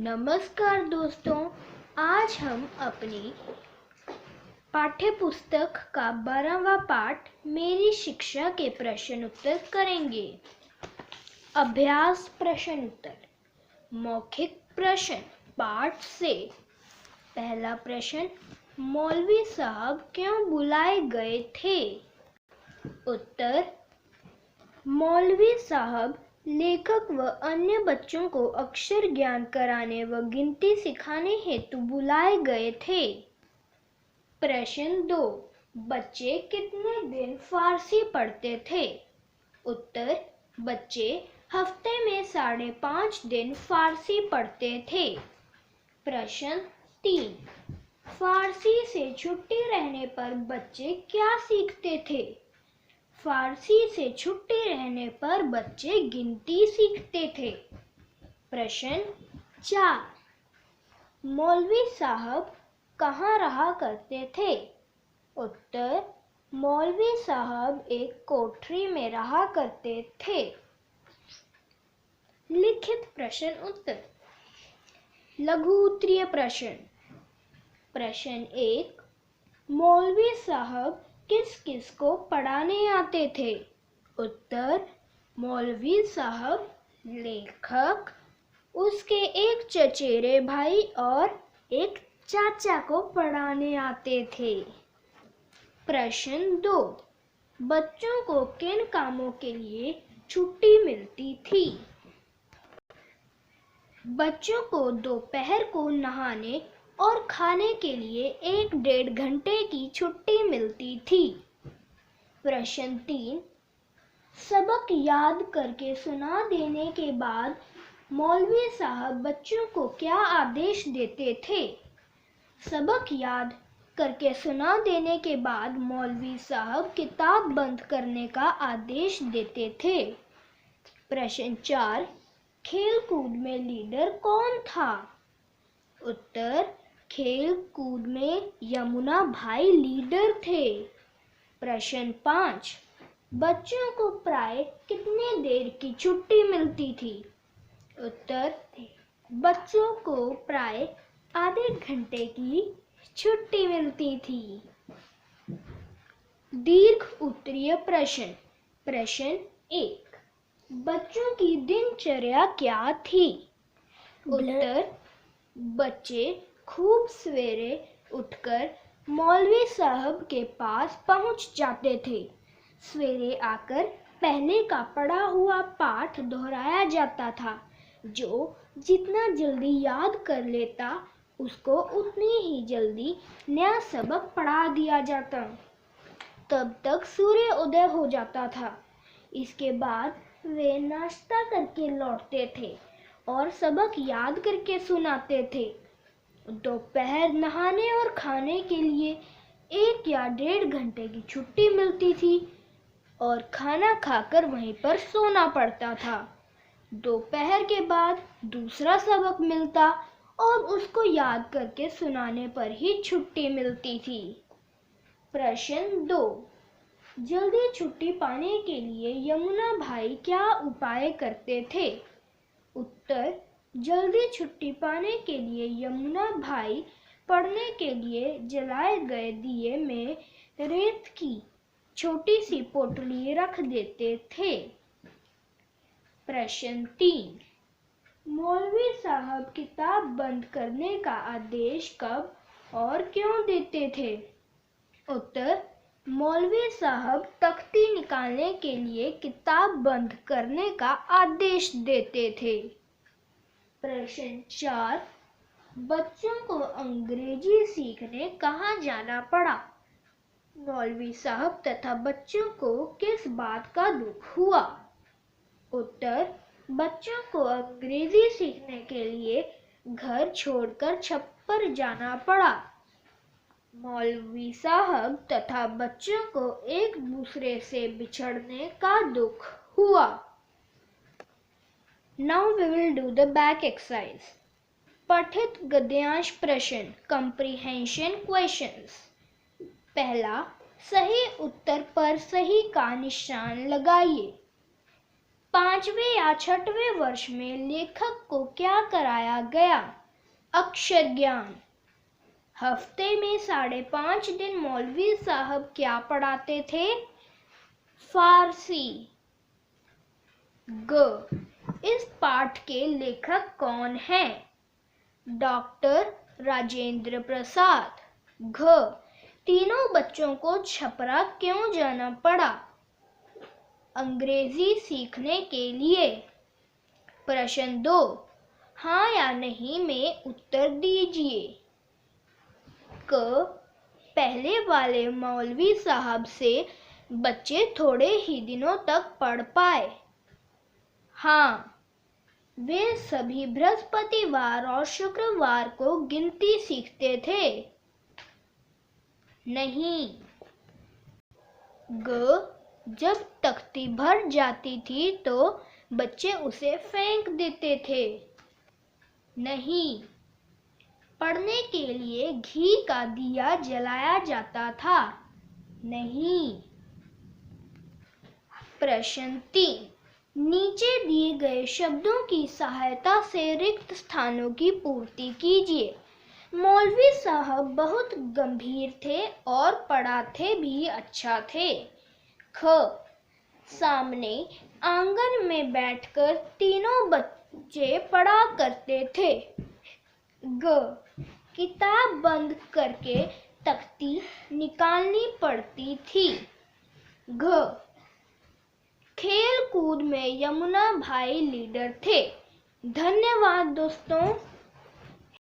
नमस्कार दोस्तों, आज हम अपनी पाठ्य पुस्तक का 12वां पाठ मेरी शिक्षा के प्रश्न उत्तर करेंगे। अभ्यास प्रश्न उत्तर। मौखिक प्रश्न पाठ से। पहला प्रश्न, मौलवी साहब क्यों बुलाए गए थे? उत्तर, मौलवी साहब लेखक व अन्य बच्चों को अक्षर ज्ञान कराने व गिनती सिखाने हेतु बुलाए गए थे। प्रश्न 2, बच्चे कितने दिन फारसी पढ़ते थे? उत्तर, बच्चे हफ्ते में 5.5 दिन फारसी पढ़ते थे। प्रश्न 3, फारसी से छुट्टी रहने पर बच्चे क्या सीखते थे? फारसी से छुट्टी रहने पर बच्चे गिनती सीखते थे। प्रश्न 4, मौलवी साहब कहाँ रहा करते थे? उत्तर, मौलवी साहब एक कोठरी में रहा करते थे। लिखित प्रश्न उत्तर। लघु उत्तरीय प्रश्न। प्रश्न 1, मौलवी साहब किस किस को पढ़ाने आते थे? उत्तर, मौलवी साहब लेखक, उसके एक चचेरे भाई और एक चाचा को पढ़ाने आते थे। प्रश्न 2, बच्चों को किन कामों के लिए छुट्टी मिलती थी? बच्चों को दोपहर को नहाने और खाने के लिए 1-1.5 घंटे की छुट्टी मिलती थी। प्रश्न 3, सबक याद करके सुना देने के बाद मौलवी साहब बच्चों को क्या आदेश देते थे? सबक याद करके सुना देने के बाद मौलवी साहब किताब बंद करने का आदेश देते थे। प्रश्न 4, खेल कूद में लीडर कौन था? उत्तर, खेल कूद में यमुना भाई लीडर थे। प्रश्न 5, बच्चों को प्राय कितने देर की छुट्टी मिलती थी? उत्तर, बच्चों को प्राय आधे घंटे की छुट्टी मिलती थी। दीर्घ उत्तरीय प्रश्न। प्रश्न 1, बच्चों की दिनचर्या क्या थी? उत्तर, बच्चे खूब सवेरे उठकर मौलवी साहब के पास पहुंच जाते थे। सवेरे आकर पहले का पढ़ा हुआ पाठ दोहराया जाता था। जो जितना जल्दी याद कर लेता उसको उतनी ही जल्दी नया सबक पढ़ा दिया जाता। तब तक सूर्य उदय हो जाता था। इसके बाद वे नाश्ता करके लौटते थे और सबक याद करके सुनाते थे। दोपहर नहाने और खाने के लिए 1 या 1.5 घंटे की छुट्टी मिलती थी और खाना खाकर वहीं पर सोना पड़ता था। दोपहर के बाद दूसरा सबक मिलता और उसको याद करके सुनाने पर ही छुट्टी मिलती थी। प्रश्न 2, जल्दी छुट्टी पाने के लिए यमुना भाई क्या उपाय करते थे? उत्तर, जल्दी छुट्टी पाने के लिए यमुना भाई पढ़ने के लिए जलाए गए दिए में रेत की छोटी सी पोटली रख देते थे। प्रश्न 3, मौलवी साहब किताब बंद करने का आदेश कब और क्यों देते थे? उत्तर, मौलवी साहब तख्ती निकालने के लिए किताब बंद करने का आदेश देते थे। प्रश्न 4, बच्चों को अंग्रेजी सीखने कहाँ जाना पड़ा? मौलवी साहब तथा बच्चों को किस बात का दुख हुआ? उत्तर, बच्चों को अंग्रेजी सीखने के लिए घर छोड़कर छप्पर जाना पड़ा। मौलवी साहब तथा बच्चों को एक दूसरे से बिछड़ने का दुख हुआ। Now we will do the back exercise. पठित गद्यांश प्रश्न comprehension questions। पहला, सही उत्तर पर सही का निशान लगाइए। 5वें या 6वें वर्ष में लेखक को क्या कराया गया? अक्षर ज्ञान। हफ्ते में 5.5 दिन मौलवी साहब क्या पढ़ाते थे? फारसी। ग, इस पाठ के लेखक कौन हैं? डॉक्टर राजेंद्र प्रसाद। घ, तीनों बच्चों को छपरा क्यों जाना पड़ा? अंग्रेजी सीखने के लिए। प्रश्न 2, हाँ या नहीं में उत्तर दीजिए। क, पहले वाले मौलवी साहब से बच्चे थोड़े ही दिनों तक पढ़ पाए। हाँ, वे सभी बृहस्पतिवार और शुक्रवार को गिनती सीखते थे। नहीं। ग, जब तख्ती भर जाती थी तो बच्चे उसे फेंक देते थे। नहीं। पढ़ने के लिए घी का दिया जलाया जाता था। नहीं। प्रश्न 3, नीचे दिए गए शब्दों की सहायता से रिक्त स्थानों की पूर्ति कीजिए। मौलवी साहब बहुत गंभीर थे और पढ़ाते भी अच्छा थे। ख, सामने आंगन में बैठकर तीनों बच्चे पढ़ा करते थे। ग, किताब बंद करके तख्ती निकालनी पड़ती थी। घ, खेल कूद में यमुना भाई लीडर थे। धन्यवाद दोस्तों।